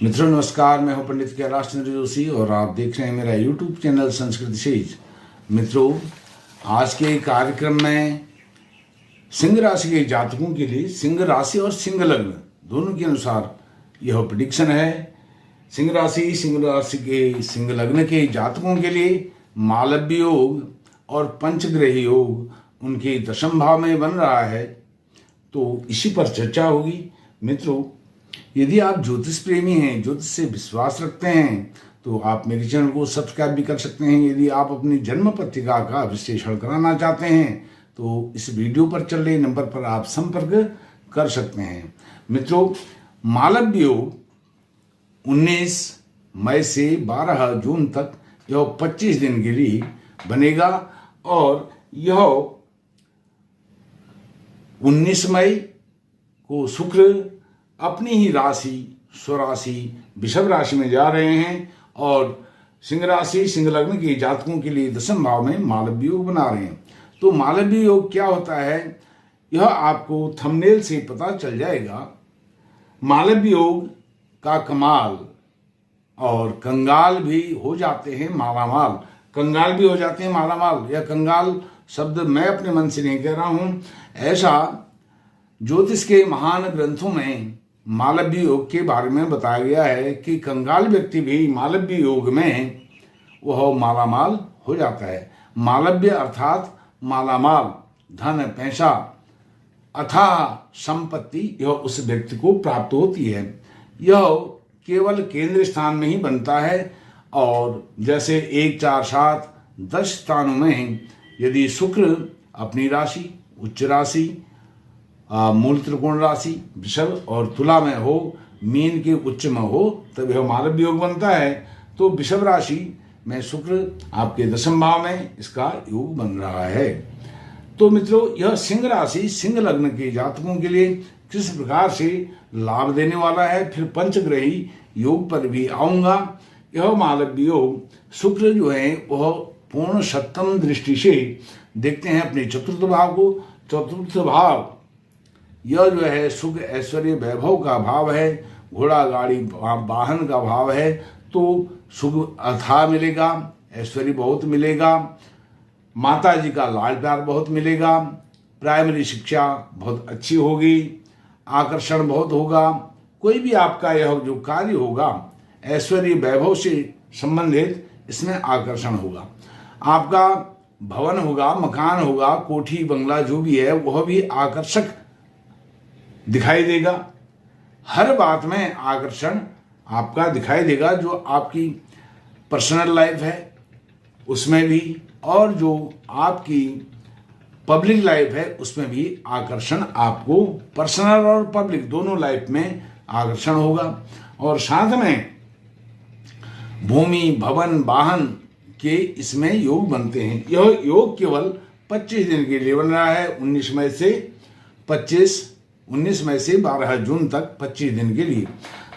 मित्रों नमस्कार, मैं हूं पंडित कैलाश चंद्र जोशी और आप देख रहे हैं मेरा यूट्यूब चैनल संस्कृति सेज। मित्रों, आज के कार्यक्रम में सिंह राशि के जातकों के लिए सिंह राशि और सिंह लग्न दोनों के अनुसार यह प्रेडिक्शन है। सिंह राशि के सिंह लग्न के जातकों के लिए मालव्य योग और पंचग्रही योग उनके दशम भाव में बन रहा है, तो इसी पर चर्चा होगी। मित्रों, यदि आप ज्योतिष प्रेमी हैं, ज्योतिष से विश्वास रखते हैं, तो आप मेरे चैनल को सब्सक्राइब भी कर सकते हैं। यदि आप अपनी जन्म पत्रिका का विश्लेषण कराना चाहते हैं तो इस वीडियो पर चल रहे नंबर पर आप संपर्क कर सकते हैं। मित्रों, मालव्य योग 19 मई से 12 जून तक यह 25 दिन के लिए बनेगा और यह 19 मई को शुक्र अपनी ही राशि स्वराशि वृषभ राशि में जा रहे हैं और सिंह राशि सिंह लग्न के जातकों के लिए दशम भाव में मालव्य योग बना रहे हैं। तो मालव्य योग क्या होता है, यह आपको थंबनेल से पता चल जाएगा। मालव्य योग का कमाल और कंगाल भी हो जाते हैं मालामाल। कंगाल भी हो जाते हैं मालामाल। यह कंगाल शब्द मैं अपने मन से नहीं कह रहा हूं, ऐसा ज्योतिष के महान ग्रंथों में मालव्य योग के बारे में बताया गया है कि कंगाल व्यक्ति भी मालव्य योग में वह मालामाल हो जाता है। मालव्य अर्थात मालामाल, धन पैसा अथाह संपत्ति यह उस व्यक्ति को प्राप्त होती है। यह केवल केंद्र स्थान में ही बनता है और जैसे 1, 4, 7, 10 स्थानों में यदि शुक्र अपनी राशि उच्च राशि मूल त्रिकोण राशि वृषभ और तुला में हो, मीन के उच्च में हो, तब यह मालव्य योग बनता है। तो वृषभ राशि में शुक्र आपके दशम भाव में इसका योग बन रहा है। तो मित्रों, यह सिंह राशि सिंह लग्न के जातकों के लिए किस प्रकार से लाभ देने वाला है, फिर पंचग्रही योग पर भी आऊंगा। यह मालव्य योग शुक्र जो है वह पूर्ण सप्तम दृष्टि से देखते हैं अपने चतुर्थ भाव को। चतुर्थ भाव यह जो है सुख ऐश्वर्य वैभव का भाव है, घोड़ा गाड़ी वाहन का भाव है। तो सुख अथाह मिलेगा, ऐश्वर्य बहुत मिलेगा, माता जी का लाड प्यार बहुत मिलेगा, प्राइमरी शिक्षा बहुत अच्छी होगी, आकर्षण बहुत होगा। कोई भी आपका यह जो कार्य होगा ऐश्वर्य वैभव से संबंधित, इसमें आकर्षण होगा। आपका भवन होगा, मकान होगा, कोठी बंगला जो भी है वह भी आकर्षक दिखाई देगा। हर बात में आकर्षण आपका दिखाई देगा। जो आपकी पर्सनल लाइफ है उसमें भी और जो आपकी पब्लिक लाइफ है उसमें भी आकर्षण आपको पर्सनल और पब्लिक दोनों लाइफ में आकर्षण होगा। और साथ में भूमि भवन वाहन के इसमें योग बनते हैं। यह योग केवल 25 दिन के लिए बन रहा है, 19 मई से 12 जून तक 25 दिन के लिए।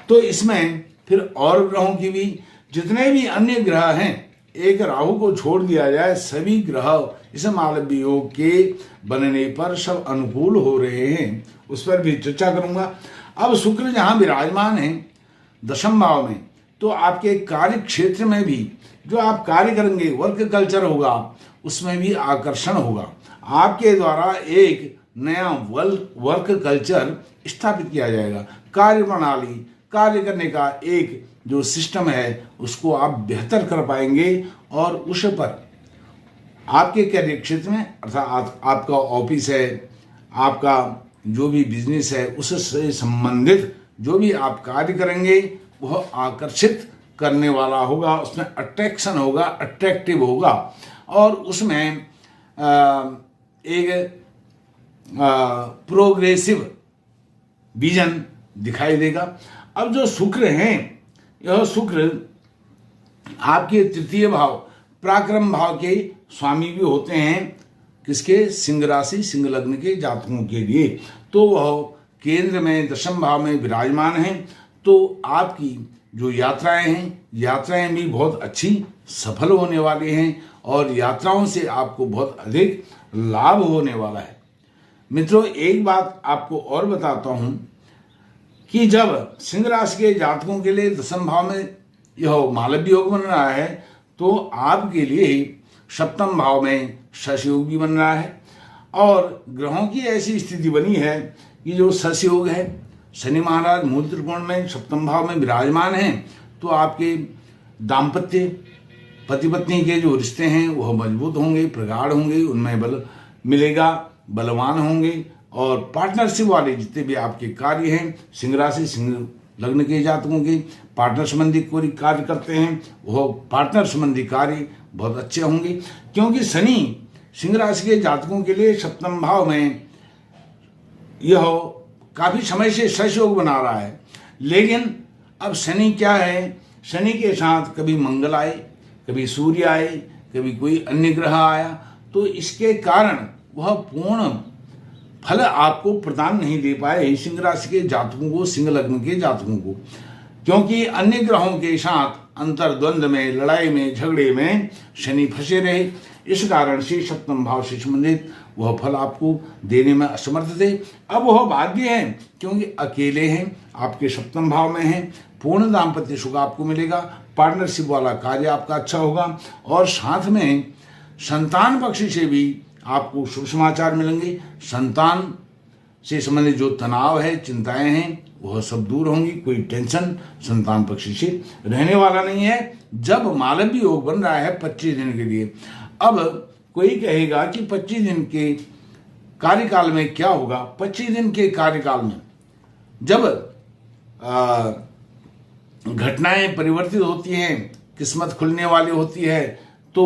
तो इसमें फिर और ग्रहों की भी, जितने भी अन्य ग्रह हैं, एक राहु को छोड़ दिया जाए, सभी ग्रह इस मालव्य योग के बनने पर सब अनुकूल हो रहे हैं, उस पर भी चर्चा करूंगा। अब शुक्र जहां विराजमान है दशम भाव में, तो आपके कार्य क्षेत्र में भी जो आप कार्य करेंगे, वर्क कल्चर होगा, उसमें भी आकर्षण होगा। आपके द्वारा एक नया वर्क कल्चर स्थापित किया जाएगा। कार्य प्रणाली, कार्य करने का एक जो सिस्टम है उसको आप बेहतर कर पाएंगे और उस पर आपके कैरियर क्षेत्र में, अर्थात आपका ऑफिस है, आपका जो भी बिजनेस है, उससे संबंधित जो भी आप कार्य करेंगे वह आकर्षित करने वाला होगा, उसमें अट्रैक्शन होगा, अट्रैक्टिव होगा और उसमें एक प्रोग्रेसिव विजन दिखाई देगा। अब जो शुक्र हैं, यह शुक्र आपके तृतीय भाव पराक्रम भाव के स्वामी भी होते हैं। किसके? सिंह राशि सिंह लग्न के जातकों के लिए। तो वह केंद्र में दशम भाव में विराजमान हैं। तो आपकी जो यात्राएं हैं, यात्राएं भी बहुत अच्छी सफल होने वाली हैं और यात्राओं से आपको बहुत अधिक लाभ होने वाला है। मित्रों, एक बात आपको और बताता हूं कि जब सिंह राशि के जातकों के लिए दशम भाव में यह मालव्य योग बन रहा है तो आपके लिए सप्तम भाव में शशि योग भी बन रहा है। और ग्रहों की ऐसी स्थिति बनी है कि जो शशि योग है, शनि महाराज मूल त्रिकोण में सप्तम भाव में विराजमान हैं, तो आपके दाम्पत्य पति पत्नी के जो रिश्ते हैं वह मजबूत होंगे, प्रगाढ़ होंगे, उनमें बल मिलेगा, बलवान होंगे। और पार्टनरशिप वाले जितने भी आपके कार्य हैं, सिंह राशि सिंह लग्न के जातकों के पार्टनर संबंधी कोई कार्य करते हैं, वह पार्टनर संबंधी कार्य बहुत अच्छे होंगे, क्योंकि शनि सिंह राशि के जातकों के लिए सप्तम भाव में यह काफी समय से शशि योग बना रहा है। लेकिन अब शनि क्या है, शनि के साथ कभी मंगल आए, कभी सूर्य आए, कभी कोई अन्य ग्रह आया, तो इसके कारण वह पूर्ण फल आपको प्रदान नहीं दे पाए सिंह राशि के जातकों को, सिंह लग्न के जातकों को, क्योंकि अन्य ग्रहों के साथ अंतर्द्वंद में, लड़ाई में, झगड़े में शनि फंसे रहे। इस कारण से सप्तम भाव से संबंधित वह फल आपको देने में असमर्थ थे। अब वह भाग्य है क्योंकि अकेले हैं, आपके सप्तम भाव में हैं, पूर्ण दाम्पत्य सुख आपको मिलेगा, पार्टनरशिप वाला कार्य आपका अच्छा होगा, और साथ में संतान पक्ष से भी आपको शुभ समाचार मिलेंगे। संतान से संबंधित जो तनाव है, चिंताएं हैं, वह सब दूर होंगी। कोई टेंशन संतान पक्ष से रहने वाला नहीं है जब मालव्य योग बन रहा है 25 दिन के लिए। अब कोई कहेगा कि 25 दिन के कार्यकाल में क्या होगा। 25 दिन के कार्यकाल में जब घटनाएं परिवर्तित होती हैं, किस्मत खुलने वाली होती है, तो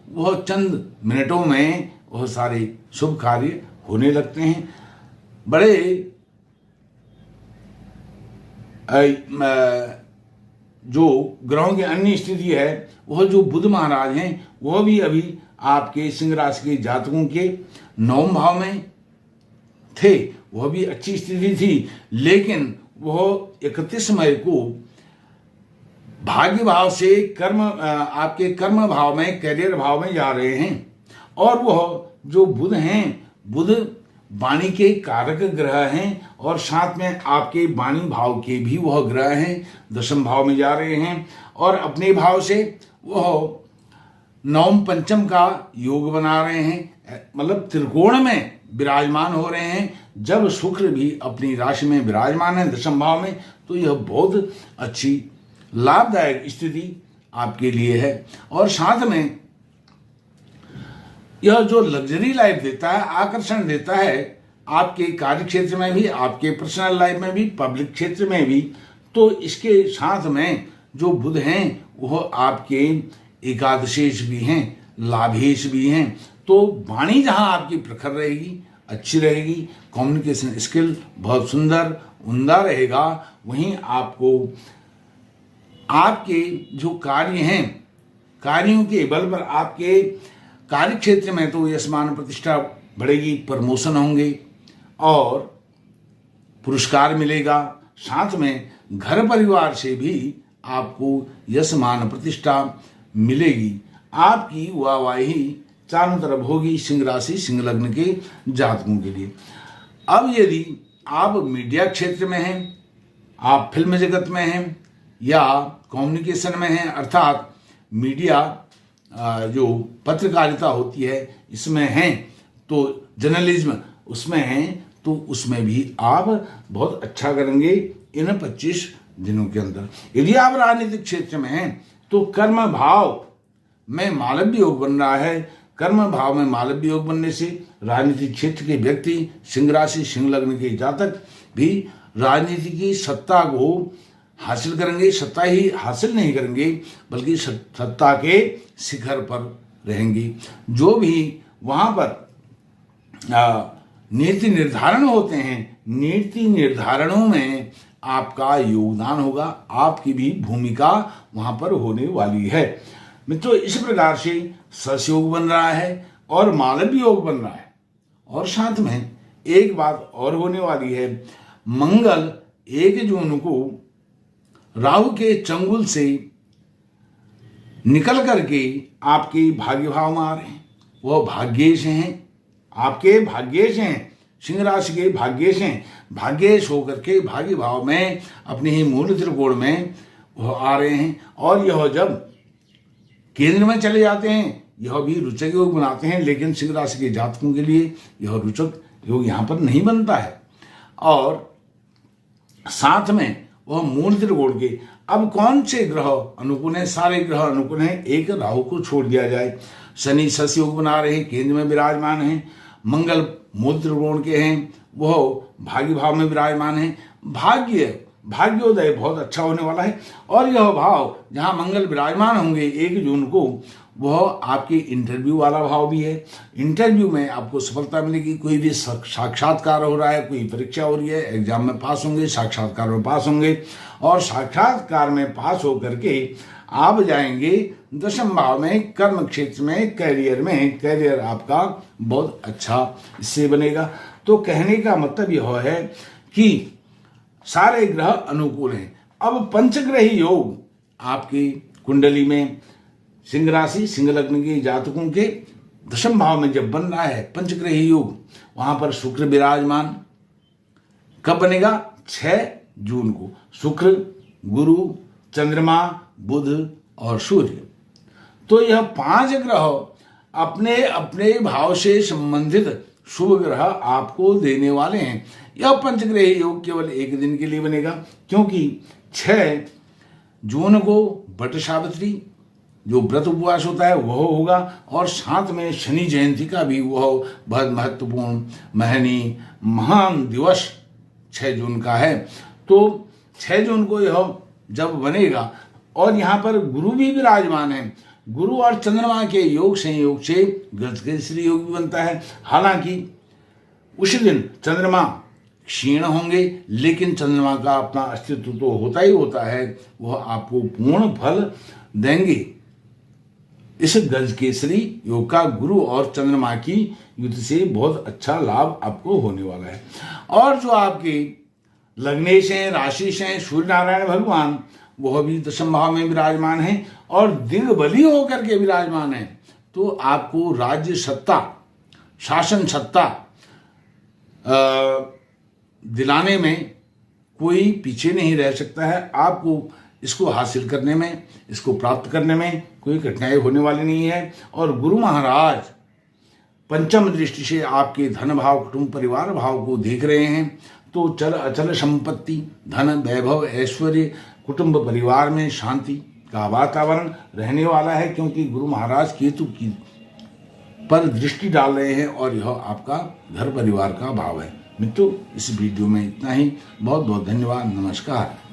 वह चंद मिनटों में वह सारे शुभ कार्य होने लगते हैं। बड़े जो ग्रहों की अन्य स्थिति है, वह जो बुध महाराज हैं वह भी अभी आपके सिंह राशि के जातकों के 9वें भाव में थे, वह भी अच्छी स्थिति थी, लेकिन वह 31 मई को भाग्य भाव से आपके कर्म भाव में, कैरियर भाव में जा रहे हैं। और वह जो बुध हैं, बुध वाणी के कारक ग्रह हैं और साथ में आपके वाणी भाव के भी वह ग्रह हैं, दशम भाव में जा रहे हैं, और अपने भाव से वह नवम पंचम का योग बना रहे हैं, मतलब त्रिकोण में विराजमान हो रहे हैं। जब शुक्र भी अपनी राशि में विराजमान है दशम भाव में, तो यह बहुत अच्छी लाभदायक स्थिति आपके लिए है। और साथ में यह जो लग्जरी लाइफ देता है, आकर्षण देता है, आपके कार्य क्षेत्र में भी, आपके पर्सनल लाइफ में भी, पब्लिक क्षेत्र में भी, तो इसके साथ में जो बुध हैं वह आपके एकादशेश भी हैं, लाभेश भी हैं। तो वाणी जहां आपकी प्रखर रहेगी, अच्छी रहेगी, कम्युनिकेशन स्किल बहुत सुंदर उम्दा रहेगा, वहीं आपको आपके जो कार्य हैं, कार्यों के बल पर आपके कार्य क्षेत्र में तो यश मान प्रतिष्ठा बढ़ेगी, प्रमोशन होंगे और पुरस्कार मिलेगा। साथ में घर परिवार से भी आपको यश मान प्रतिष्ठा मिलेगी, आपकी वाहवाही चारों तरफ होगी सिंह राशि सिंह लग्न के जातकों के लिए। अब यदि आप मीडिया क्षेत्र में हैं, आप फिल्म जगत में हैं या कम्युनिकेशन में हैं, अर्थात मीडिया जो पत्रकारिता होती है इसमें हैं, तो जर्नलिज्म उसमें हैं, तो उसमें भी आप बहुत अच्छा करेंगे इन 25 दिनों के अंदर। यदि आप राजनीतिक क्षेत्र में हैं तो कर्म भाव में मालव्य योग बन रहा है। कर्म भाव में मालव्य योग बनने से राजनीतिक क्षेत्र के व्यक्ति, सिंह राशि सिंह लग्न के जातक भी राजनीति की सत्ता को हासिल करेंगे। सत्ता ही हासिल नहीं करेंगे बल्कि सत्ता के शिखर पर रहेंगे। जो भी वहां पर नीति निर्धारण होते हैं, नीति निर्धारणों में आपका योगदान होगा, आपकी भी भूमिका वहां पर होने वाली है। मित्रों, इस प्रकार से शशि योग बन रहा है और मालव्य योग बन रहा है। और साथ में एक बात और होने वाली है, मंगल 1 जून को राहु के चंगुल से निकल करके आपके भाग्य भाव में आ रहे हैं। वह भाग्येश हैं, आपके भाग्येश हैं, सिंह राशि के भाग्येश हैं, भाग्येश होकर के भाग्य भाव में अपने ही मूल त्रिकोण में वह आ रहे हैं। और यह जब केंद्र में चले जाते हैं यह भी रुचक योग बनाते हैं, लेकिन सिंह राशि के जातकों के लिए यह रुचक योग यहाँ पर नहीं बनता है। और साथ में वह मूल त्रिकोण के अब कौन से ग्रह अनुकूल हैं? सारे ग्रह अनुकूल हैं, एक राहु को छोड़ दिया जाए। शनि सस योग बना रहे हैं, केंद्र में विराजमान हैं। मंगल मूल त्रिकोण के हैं, वह भाग्य भाव में विराजमान हैं। भाग्योदय बहुत अच्छा होने वाला है। और यह भाव जहां मंगल विराजमान होंगे 1 जून को, वह आपके इंटरव्यू वाला भाव भी है। इंटरव्यू में आपको सफलता मिलेगी। कोई भी साक्षात्कार हो रहा है, कोई परीक्षा हो रही है, एग्जाम में पास होंगे, साक्षात्कार में पास होंगे। और साक्षात्कार में पास होकर के आप जाएंगे 10वें भाव में, कर्म क्षेत्र में, कैरियर आपका बहुत अच्छा इससे बनेगा। तो कहने का मतलब यह है कि सारे ग्रह अनुकूल हैं। अब पंचग्रही योग आपकी कुंडली में सिंह राशि सिंह लग्न के जातकों के 10वें भाव में जब बन रहा है पंचग्रही योग, वहां पर शुक्र विराजमान कब बनेगा? 6 जून को। शुक्र, गुरु, चंद्रमा, बुध और सूर्य। तो यह 5 ग्रह अपने अपने भाव से संबंधित शुभ ग्रह आपको देने वाले हैं। यह पंचग्रही योग केवल 1 दिन के लिए बनेगा, क्योंकि 6 जून को बट सावित्री जो व्रत उपवास होता है वह होगा, और साथ में शनि जयंती का भी वह बहुत महत्वपूर्ण महान दिवस 6 जून का है। तो 6 जून को यह जब बनेगा, और यहाँ पर गुरु भी विराजमान है, गुरु और चंद्रमा के योग संयोग से गजकेसरी योग भी बनता है। हालांकि उस दिन चंद्रमा क्षीण होंगे, लेकिन चंद्रमा का अपना अस्तित्व तो होता ही होता है, वह आपको पूर्ण फल देंगे। इस गजकेसरी योग का गुरु और चंद्रमा की युद्ध से बहुत अच्छा लाभ आपको होने वाला है। और जो आपके लग्नेश हैं, राशिश हैं, सूर्य नारायण भगवान, वह भी 10वें भाव में विराजमान हैं और दिग्बली होकर के विराजमान हैं। तो आपको राज्य सत्ता, शासन सत्ता दिलाने में कोई पीछे नहीं रह सकता है। आपको इसको हासिल करने में, इसको प्राप्त करने में कोई कठिनाई होने वाली नहीं है। और गुरु महाराज पंचम दृष्टि से आपके धन भाव, कुटुंब परिवार भाव को देख रहे हैं। तो चल अचल संपत्ति, धन, वैभव, ऐश्वर्य, कुटुंब परिवार में शांति का वातावरण रहने वाला है, क्योंकि गुरु महाराज केतु की पर दृष्टि डाल रहे हैं और यह आपका घर परिवार का भाव है। मित्रों, इस वीडियो में इतना ही। बहुत बहुत धन्यवाद। नमस्कार।